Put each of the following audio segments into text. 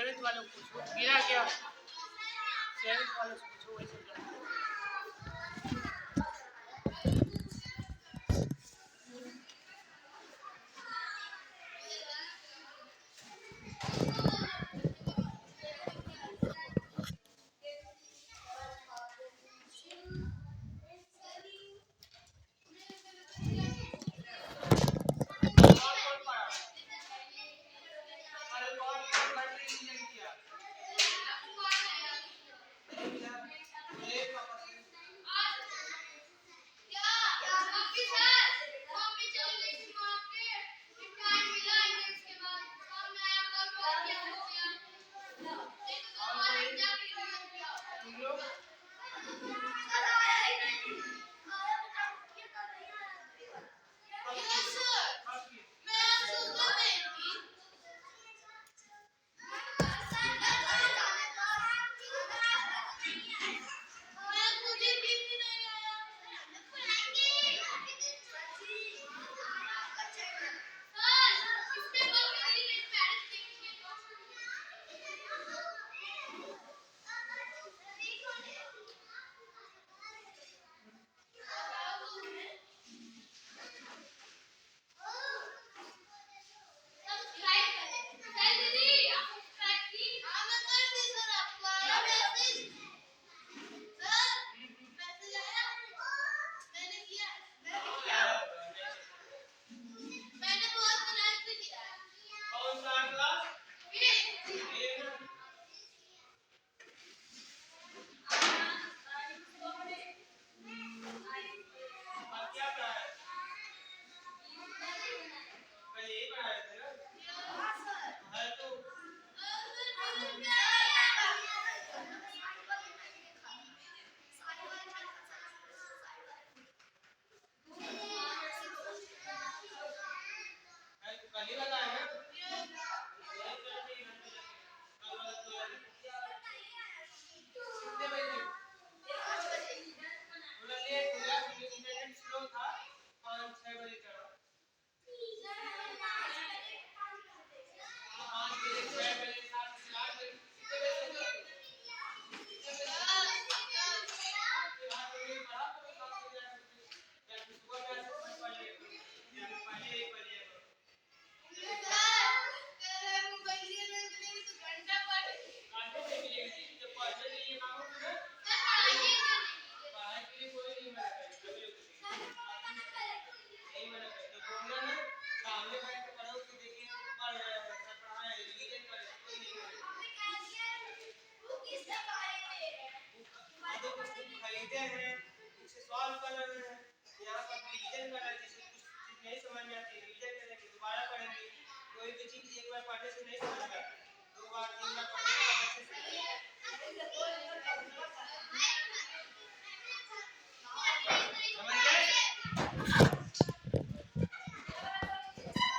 Seventh वालों को पूछो गिरा क्या, सेवेंथ वालों से पूछो वैसे करना।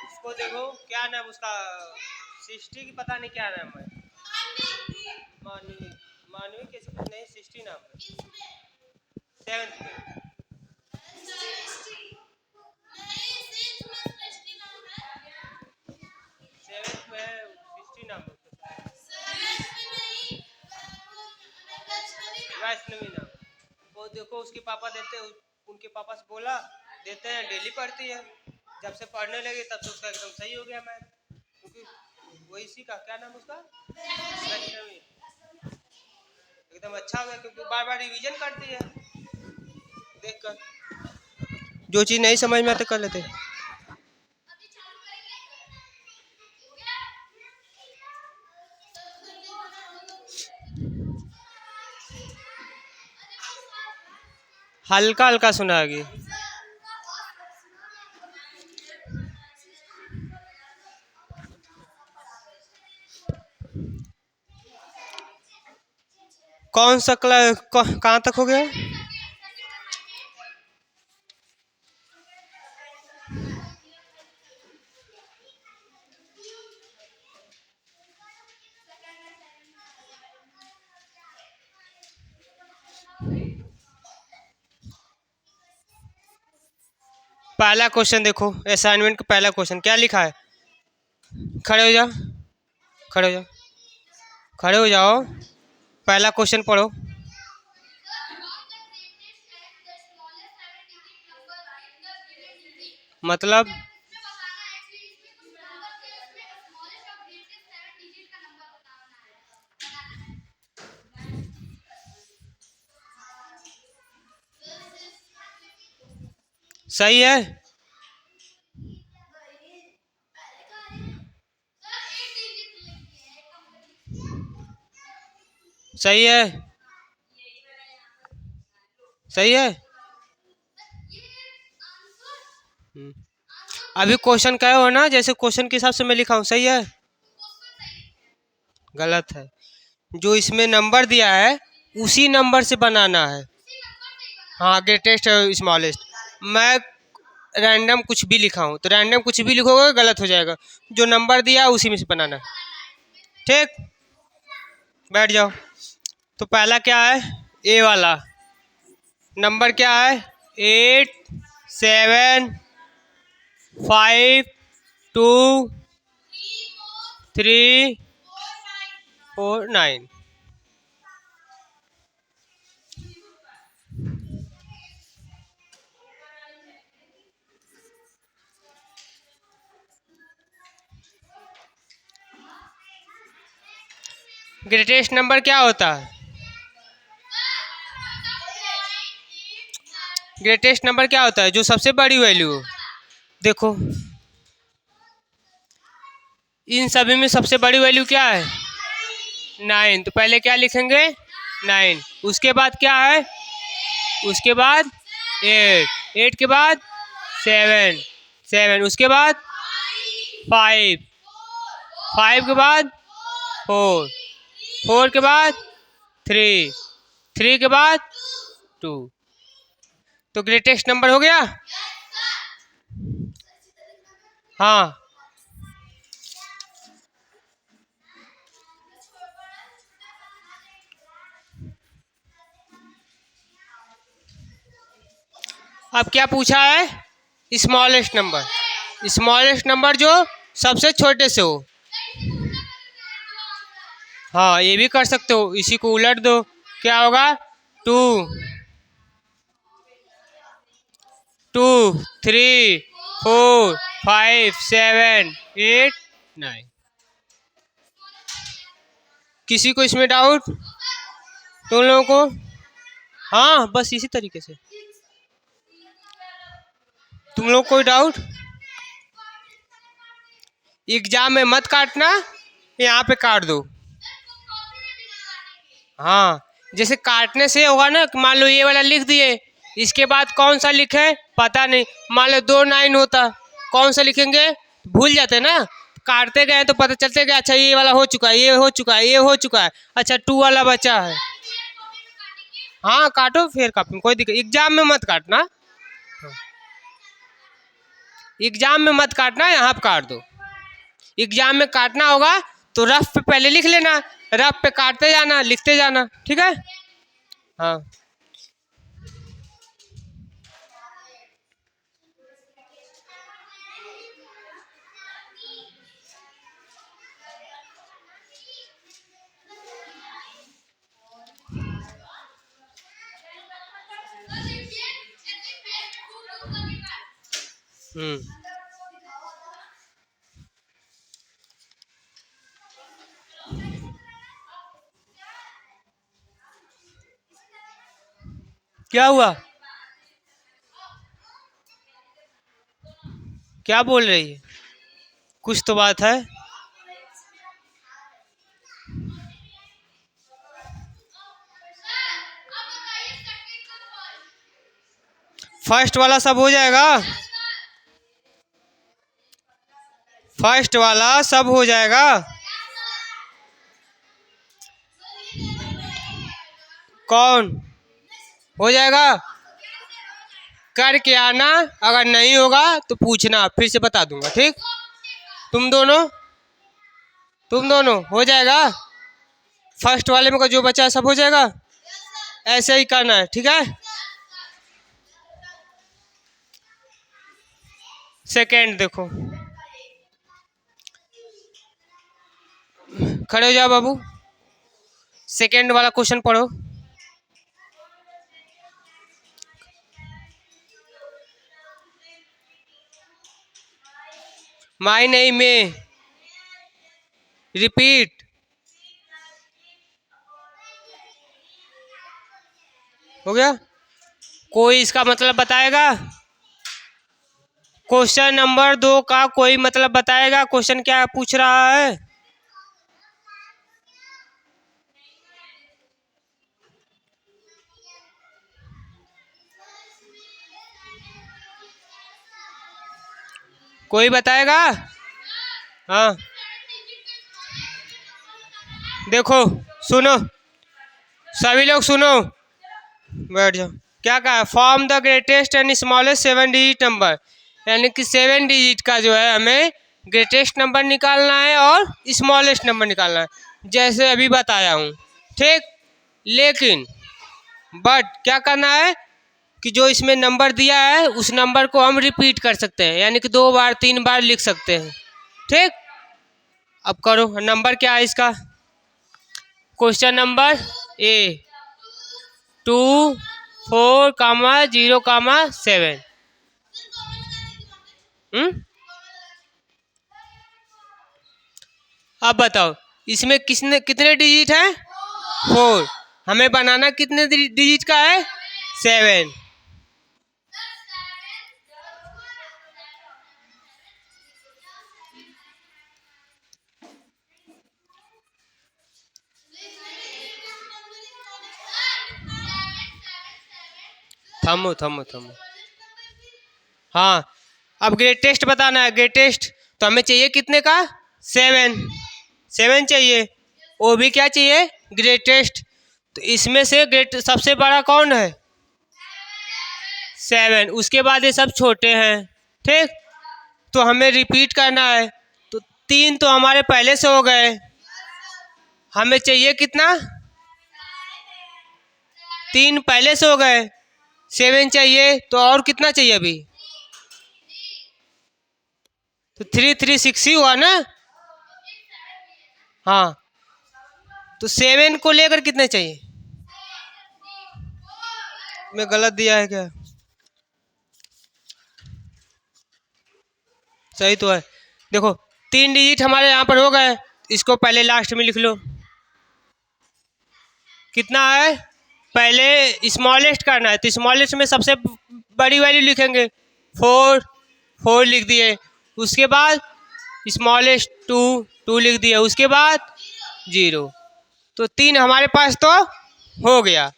उसको देखो क्या नाम उसका, सृष्टि की पता नहीं क्या नाम है, मानवी, मानवी कैसे कुछ नहीं, सृष्टि नाम है, सेवेंथ में, सेवेंथ में सृष्टि नाम है, वैष्णवी नाम। वो देखो उसके पापा देते, उनके पापा से बोला देते हैं, डेली पढ़ती है, जब से पढ़ने लगी तब से उसका एकदम सही हो गया मैथ, क्योंकि वही इसी का क्या नाम उसका, वैष्णवी, एकदम अच्छा हो गया क्योंकि बार बार रिवीजन करती है, देखकर जो चीज़ नहीं समझ में आते कर लेते। हल्का हल्का सुनागी। कौन सा क्लास कहाँ तक हो गया? पहला क्वेश्चन देखो, असाइनमेंट का पहला क्वेश्चन क्या लिखा है, खड़े हो जा, खड़े हो जा। खड़े हो जाओ, पहला क्वेश्चन पढ़ो। मतलब सही है, सही है, सही है। अभी क्वेश्चन क्या हो ना, जैसे क्वेश्चन के हिसाब से मैं लिखा हूँ, सही है, गलत है। जो इसमें नंबर दिया है उसी नंबर से बनाना है। हाँ, ग्रेटेस्ट स्मॉलेस्ट। मैं रैंडम कुछ भी लिखा हूँ तो रैंडम कुछ भी लिखोगे गलत हो जाएगा। जो नंबर दिया है उसी में से बनाना है, ठीक। बैठ जाओ। तो पहला क्या है, ए वाला नंबर क्या है, 8 7 5 2 3 4 9। ग्रेटेस्ट नंबर क्या होता है, ग्रेटेस्ट नंबर क्या होता है, जो सबसे बड़ी वैल्यू हो। देखो इन सभी में सबसे बड़ी वैल्यू क्या है, 9। तो पहले क्या लिखेंगे, 9। उसके बाद क्या है, उसके बाद 8, 8 के बाद 7, 7 उसके बाद 5, 5 के बाद 4, 4 के बाद 3, 3 के बाद 2। तो ग्रेटेस्ट नंबर हो गया। हाँ, अब क्या पूछा है, स्मॉलेस्ट नंबर, स्मॉलेस्ट नंबर जो सबसे छोटे से हो। हाँ, ये भी कर सकते हो, इसी को उलट दो, क्या होगा, 2 2 3 4 5 7 8 9। किसी को इसमें डाउट, तुम लोगों को। हाँ, बस इसी तरीके से। तुम लोग कोई डाउट, एग्जाम में मत काटना, यहाँ पे काट दो। हाँ, जैसे काटने से होगा ना, मान लो ये वाला लिख दिए, इसके बाद कौन सा लिखे पता नहीं, मान लो 2 9 होता, कौन सा लिखेंगे, भूल जाते ना। काटते गए तो पता चलते गए, अच्छा ये वाला हो चुका है, ये हो चुका है, ये हो चुका है, अच्छा 2 वाला बचा है। हाँ काटो, फिर कॉपी में कोई दिक्कत, एग्जाम में मत काटना, एग्जाम में मत काटना, यहाँ पे काट दो। एग्जाम में काटना होगा तो रफ पे पहले लिख लेना, रफ पे काटते जाना, लिखते जाना, ठीक है। हाँ, क्या हुआ, क्या बोल रही है, कुछ तो बात है। फर्स्ट वाला सब हो जाएगा, फर्स्ट वाला सब हो जाएगा। कौन हो जाएगा, करके आना, अगर नहीं होगा तो पूछना, फिर से बता दूंगा, ठीक। तुम दोनों, तुम दोनों हो जाएगा, फर्स्ट वाले में का जो बचा है सब हो जाएगा, ऐसे ही करना है, ठीक है। सेकंड देखो, खड़े हो जाओ बाबू। सेकेंड वाला क्वेश्चन पढ़ो। माई नहीं में, रिपीट। हो गया? कोई इसका मतलब बताएगा? क्वेश्चन नंबर 2 का कोई मतलब बताएगा? क्वेश्चन क्या पूछ रहा है? कोई बताएगा? हाँ देखो, सुनो सभी लोग, सुनो, बैठ जाओ। क्या कहा? Form the greatest and smallest 7 digit number, यानी कि 7 डिजिट का जो है हमें ग्रेटेस्ट नंबर निकालना है और स्मॉलेस्ट नंबर निकालना है, जैसे अभी बताया हूँ। ठीक, लेकिन बट क्या करना है कि जो इसमें नंबर दिया है उस नंबर को हम रिपीट कर सकते हैं, यानी कि 2 बार 3 बार लिख सकते हैं। ठीक, अब करो। नंबर क्या है इसका? Question number A 2 4 0 7। अब बताओ इसमें कितने डिजिट हैं? 4। हमें बनाना कितने डिजिट का है? 7। थमो थमो थमो। हाँ, अब ग्रेटेस्ट बताना है। ग्रेटेस्ट तो हमें चाहिए कितने का? 7 चाहिए। वो भी क्या चाहिए? ग्रेटेस्ट। तो इसमें से ग्रेट सबसे बड़ा कौन है? 7। उसके बाद ये सब छोटे हैं। ठीक, तो हमें रिपीट करना है। तो 3 तो हमारे पहले से हो गए। हमें चाहिए कितना? 3 पहले से हो गए, 7 चाहिए। तो और कितना चाहिए अभी? तो 3 3 6 ही हुआ ना? हाँ, तो 7 को लेकर कितने चाहिए? मैं गलत दिया है क्या? सही तो है। देखो 3 डिजिट हमारे यहाँ पर हो गए, इसको पहले लास्ट में लिख लो। कितना है? पहले स्मॉलेस्ट करना है, तो स्मॉलेस्ट में सबसे बड़ी वैल्यू लिखेंगे। 4 लिख दिए। उसके बाद स्मॉलेस्ट 2 लिख दिए। उसके बाद 0। तो 3 हमारे पास तो हो गया।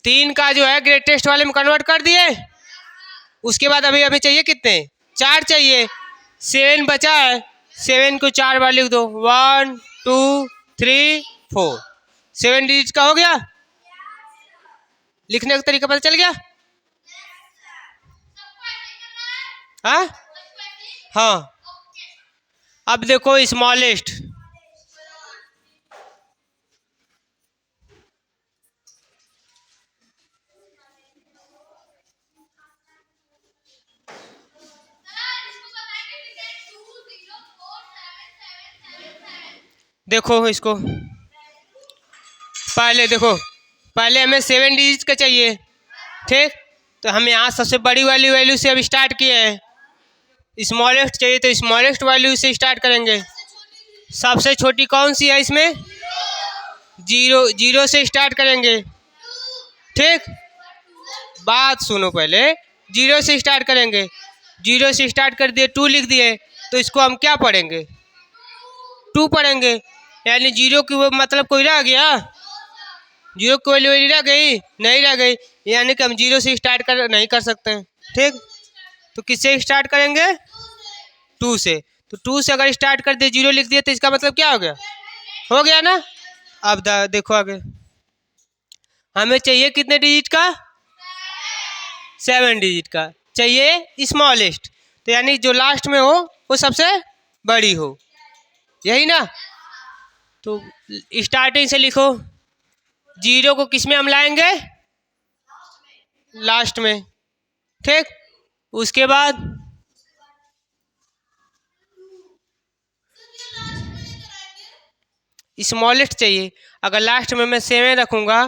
3 का जो है ग्रेटेस्ट वाले में कन्वर्ट कर दिए। उसके बाद अभी हमें चाहिए कितने? 4 चाहिए। 7 बचा है, 7 को 4 बार लिख दो। 1 2 3 4। 7 डिजिट का हो गया। लिखने का तरीका पता चल गया? हाँ हाँ। अब देखो स्मॉलेस्ट। देखो इसको पहले देखो, पहले हमें 7 डिजिट का चाहिए। ठीक, तो हम यहाँ सबसे बड़ी वाली वैल्यू से अब स्टार्ट किए हैं। स्मॉलेस्ट चाहिए तो स्मॉलेस्ट वैल्यू से स्टार्ट करेंगे। सबसे छोटी कौन सी है इसमें? 0 से स्टार्ट करेंगे। ठीक, बात सुनो पहले। 0 से स्टार्ट करेंगे। 0 से स्टार्ट कर दिए, 2 लिख दिए, तो इसको हम क्या पढ़ेंगे? 2 पढ़ेंगे। यानी 0 की वो मतलब कोई रह गया? 0 की वैल्यू रह गई? नहीं रह गई। यानी कि हम 0 से स्टार्ट कर नहीं कर सकते हैं। ठीक, तो किससे स्टार्ट करेंगे? 2 से। तो 2 से अगर स्टार्ट कर दिए, 0 लिख दिए, तो इसका मतलब क्या हो गया? हो गया ना? अब देखो आगे हमें चाहिए कितने डिजिट का? 7 डिजिट का चाहिए स्मॉलेस्ट। तो यानी जो लास्ट में हो वो सबसे बड़ी हो, यही ना? तो स्टार्टिंग से लिखो। 0 को किस में हम लाएंगे? लास्ट में। ठीक, उसके बाद स्मॉलेस्ट चाहिए। अगर लास्ट में मैं 7 रखूंगा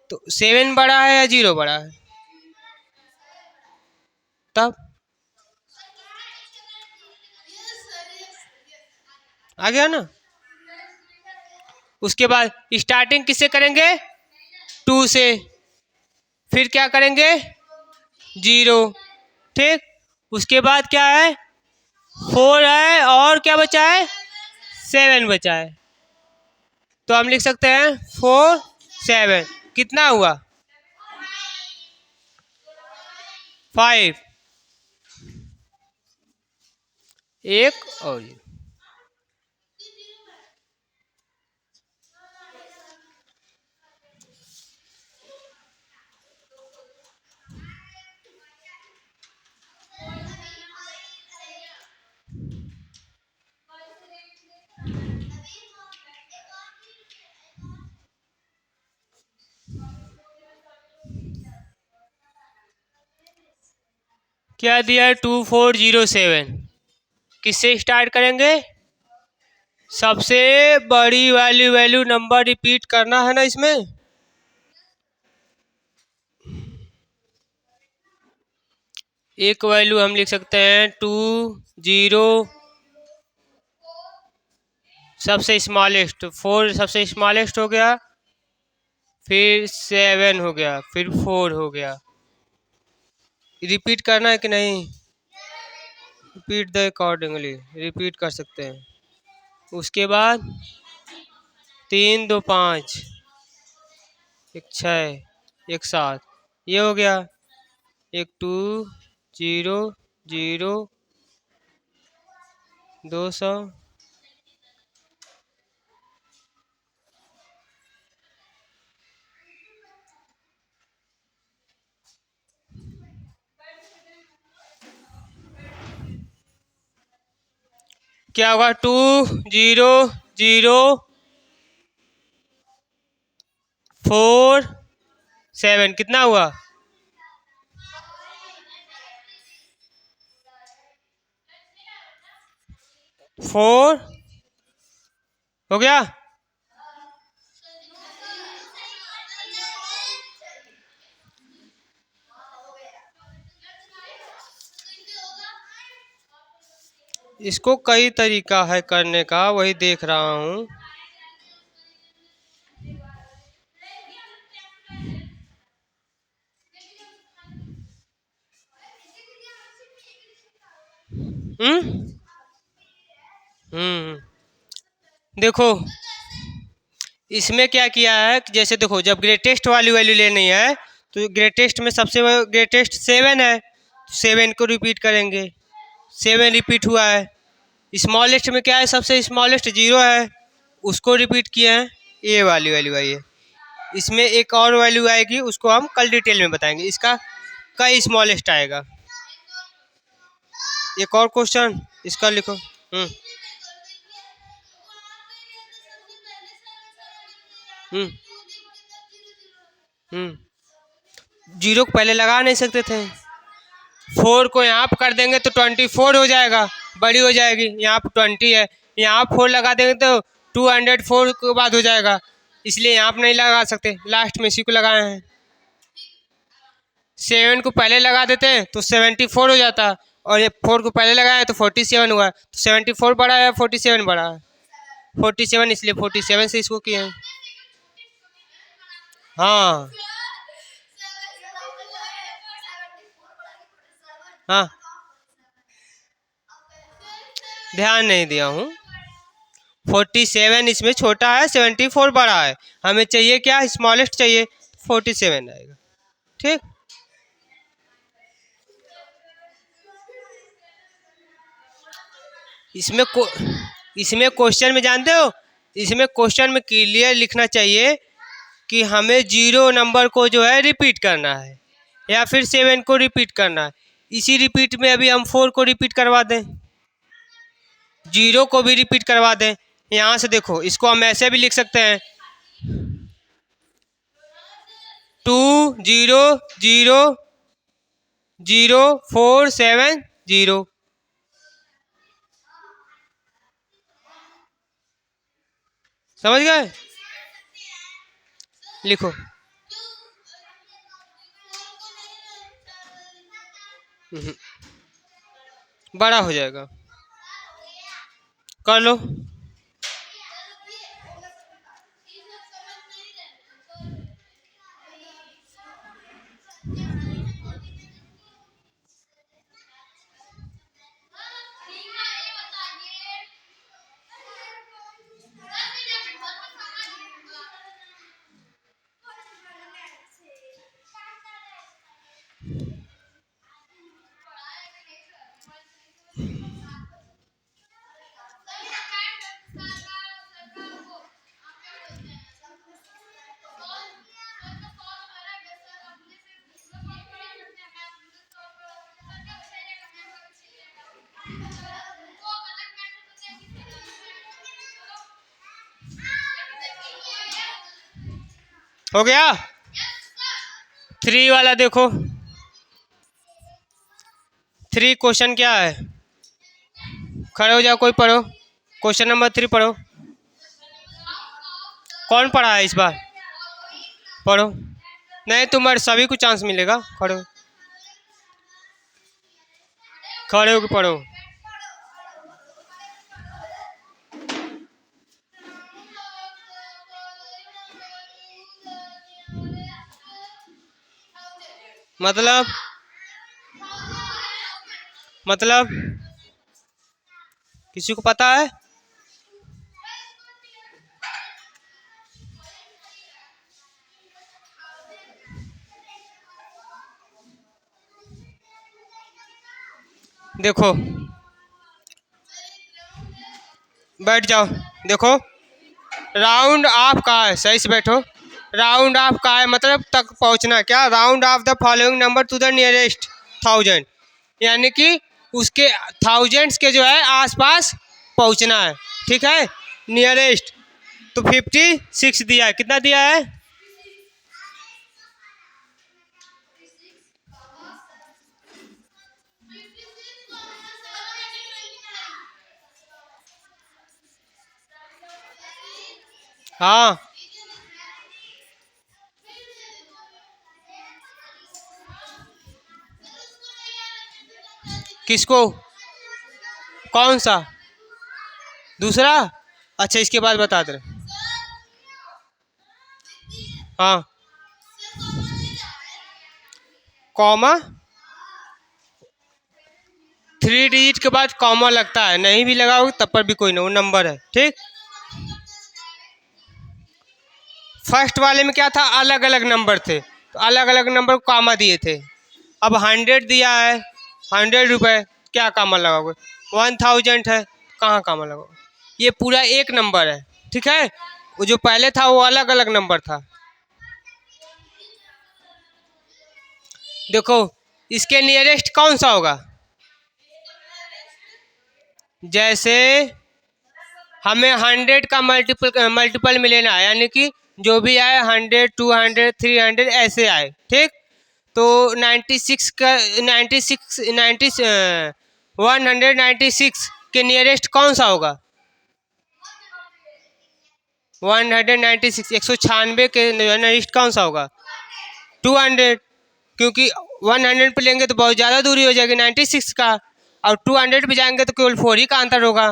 तो 7 बड़ा है या 0 बड़ा है? तब आ गया ना। उसके बाद स्टार्टिंग किससे करेंगे? 2 से, फिर क्या करेंगे? 0। ठीक, उसके बाद क्या है? 4 है और क्या बचा है? 7 बचा है। तो हम लिख सकते हैं 4 7 कितना हुआ? 5। एक और क्या दिया है? 2407। किससे स्टार्ट करेंगे? सबसे बड़ी वैल्यू नंबर रिपीट करना है ना इसमें। एक वैल्यू हम लिख सकते हैं 20, सबसे स्मॉलेस्ट 4 सबसे स्मॉलेस्ट हो गया, फिर 7 हो गया, फिर 4 हो गया। रिपीट करना है कि नहीं? रिपीट द अकॉर्डिंगली, रिपीट कर सकते हैं। उसके बाद 3 2 5, एक 6, एक 7, ये हो गया। एक 2 0 0 200। क्या होगा? 2 0 0 4 7 कितना हुआ? 4 हो गया। इसको कई तरीका है करने का, वही देख रहा हूँ। हम्म हम्म देखो इसमें क्या किया है कि जैसे देखो, जब ग्रेटेस्ट वाली वैल्यू लेनी है तो ग्रेटेस्ट में सबसे ग्रेटेस्ट 7 है, तो 7 को रिपीट करेंगे। 7 रिपीट हुआ है। स्मॉलेस्ट में क्या है? सबसे स्मॉलेस्ट 0 है, उसको रिपीट किए हैं। ये वाली वैल्यू आई है। इसमें एक और वैल्यू आएगी, उसको हम कल डिटेल में बताएंगे। इसका कई स्मॉलेस्ट आएगा। एक और क्वेश्चन इसका लिखो। हम्म हम्म 0 को पहले लगा नहीं सकते थे। 4 को यहाँ पर कर देंगे तो 24 हो जाएगा, बड़ी हो जाएगी। यहाँ पर 20 है, यहाँ 4 लगा देंगे तो 204 के बाद हो जाएगा, इसलिए यहाँ पर नहीं लगा सकते, लास्ट में इसी को लगाए हैं। 7 को पहले लगा देते हैं तो 74 हो जाता, और ये 4 को पहले लगाया तो 47 हुआ। तो 74 बड़ा है, 47 बड़ा है। 47, इसलिए 47 से इसको किए हैं। हाँ हाँ, ध्यान नहीं दिया हूँ। 47 इसमें छोटा है, 74 बड़ा है। हमें चाहिए क्या? स्मॉलेस्ट चाहिए, 47 आएगा। ठीक, इसमें इसमें क्वेश्चन में जानते हो, इसमें क्वेश्चन में क्लियर लिखना चाहिए कि हमें 0 नंबर को जो है रिपीट करना है, या फिर 7 को रिपीट करना है। इसी रिपीट में अभी हम 4 को रिपीट करवा दें, 0 को भी रिपीट करवा दें। यहाँ से देखो, इसको हम ऐसे भी लिख सकते हैं 2 0 0 0 4 7 0। समझ गए? लिखो। बड़ा हो जाएगा, कर लो। हो गया? 3 वाला देखो। 3 क्वेश्चन क्या है? खड़े हो जाओ, कोई पढ़ो। क्वेश्चन नंबर 3 पढ़ो। कौन पढ़ा है इस बार? पढ़ो। नहीं, तुम्हारे सभी को चांस मिलेगा। खड़े हो, खड़े होके पढ़ो। मतलब मतलब किसी को पता है? देखो, बैठ जाओ। देखो, राउंड ऑफ का है, सही से बैठो। राउंड ऑफ का है मतलब तक पहुंचना। क्या? Round of the following number two the nearest 1000, यानी कि उसके थाउजेंड्स के जो है आसपास पहुंचना है। ठीक है, नियरेस्ट। तो 56 दिया है। कितना दिया है? हाँ, किसको? कौन सा? दूसरा? अच्छा, इसके बाद बता दे। हाँ, कॉमा 3 डिजिट के बाद कॉमा लगता है, नहीं भी लगाओ तब पर भी कोई ना, वो नंबर है। ठीक, फर्स्ट वाले में क्या था? अलग अलग नंबर थे, तो अलग अलग नंबर को कॉमा दिए थे। अब 100 दिया है, 100 रुपये, क्या कॉमा लगाओगे? 1000 है, कहाँ कॉमा लगाओगे? ये पूरा एक नंबर है। ठीक है, वो जो पहले था वो अलग अलग नंबर था। देखो, इसके नियरेस्ट कौन सा होगा? जैसे हमें 100 का मल्टीपल में लेना है, यानी कि जो भी आए 100, 200, 300 ऐसे आए। ठीक, तो 96 का 96 90 196 के नियरेस्ट कौन सा होगा? 196 196 के नियरेस्ट कौन सा होगा? 200, क्योंकि 100 पे लेंगे तो बहुत ज़्यादा दूरी हो जाएगी 96 का, और 200 पे जाएंगे तो केवल 4 ही का अंतर होगा।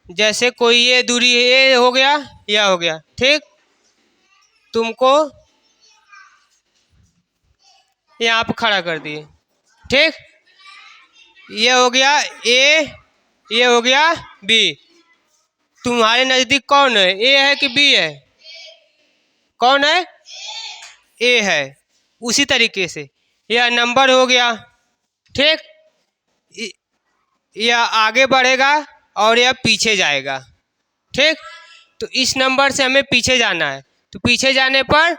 जैसे कोई ये दूरी ये हो गया, यह हो गया। ठीक, तुमको यहाँ पे खड़ा कर दिए। ठीक, ये हो गया ए, ये हो गया बी। तुम्हारे नज़दीक कौन है? ए है कि बी है? कौन है? ए है। उसी तरीके से यह नंबर हो गया। ठीक, इ- यह आगे बढ़ेगा और यह पीछे जाएगा। ठीक, तो इस नंबर से हमें पीछे जाना है, तो पीछे जाने पर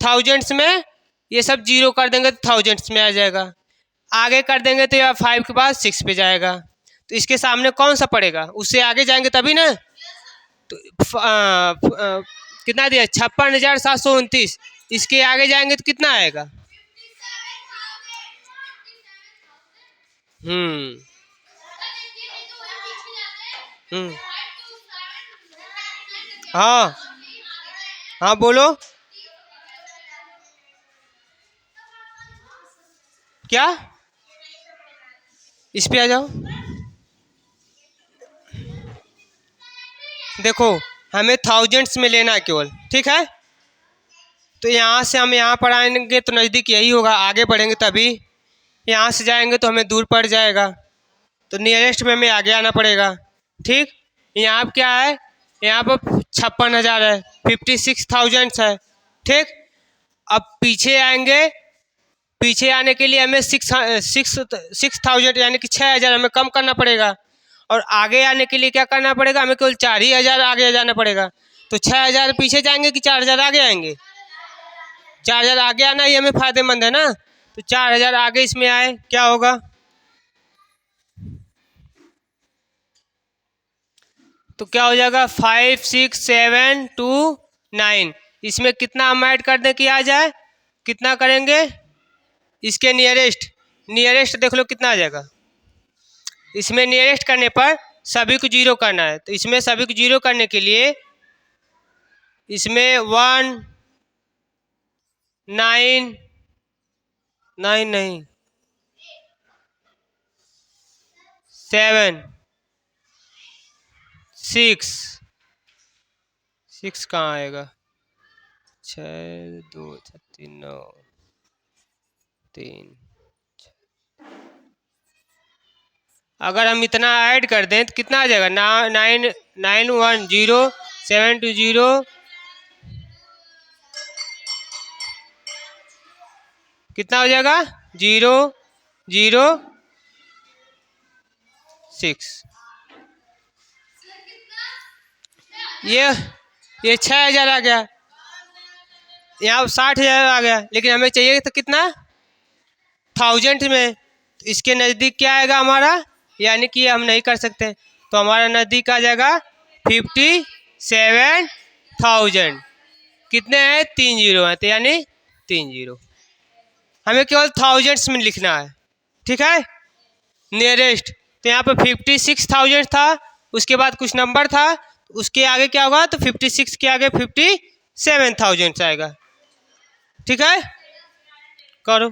थाउजेंड्स में ये सब जीरो कर देंगे तो थाउजेंड्स में आ जाएगा। आगे कर देंगे तो यह 5 के बाद 6 पे जाएगा, तो इसके सामने कौन सा पड़ेगा? उससे आगे जाएंगे तभी ना। तो कितना दिया? 56,729। इसके आगे जाएंगे तो कितना आएगा? हम्म हम्म हाँ हाँ बोलो। क्या? इस पे आ जाओ। देखो, हमें थाउजेंड्स में लेना है केवल, ठीक है। तो यहाँ से हम यहाँ पर आएंगे तो नज़दीक यही होगा, आगे बढ़ेंगे तभी। यहाँ से जाएंगे तो हमें दूर पड़ जाएगा, तो नियरेस्ट में हमें आगे आना पड़ेगा। ठीक, यहाँ पर क्या है, यहाँ पर 56,000 है, 56,000 है। ठीक, अब पीछे आएंगे, पीछे आने के लिए हमें 6,000 यानी कि 6,000 हमें कम करना पड़ेगा। और आगे आने के लिए क्या करना पड़ेगा, हमें केवल 4,000 आगे जाना पड़ेगा। तो 6,000 पीछे जाएंगे कि 4,000 आगे आएंगे? 4,000 आगे आना ही हमें फायदेमंद है ना। तो 4,000 आगे इसमें आए, क्या होगा? तो क्या हो जाएगा, 5 6 7 2 9। इसमें कितना हम ऐड कर दें कि आ जाए, कितना करेंगे? इसके नियरेस्ट, नियरेस्ट देख लो कितना आ जाएगा। इसमें नियरेस्ट करने पर सभी को जीरो करना है, तो इसमें सभी को जीरो करने के लिए इसमें 1 9 9 नहीं 7 6 6 कहाँ आएगा, 6 2 3 9 3। अगर हम इतना ऐड कर दें तो कितना आ जाएगा, 9 9 1 0 7 2 0, कितना हो जाएगा, 0 0 6। ये 6,000 आ गया, यहाँ 60,000 आ गया, लेकिन हमें चाहिए तो कितना, थाउजेंड में। तो इसके नज़दीक क्या आएगा हमारा, यानी कि हम नहीं कर सकते, तो हमारा नज़दीक आ जाएगा 57,000। कितने हैं, 3 जीरो हैं, तो यानी 3 जीरो। हमें केवल थाउजेंड्स में लिखना है, ठीक है। नियरेस्ट, तो यहाँ पे 56,000 था, उसके बाद कुछ नंबर था, उसके आगे क्या होगा, तो 56 के आगे 57,000 आएगा, ठीक है। करो।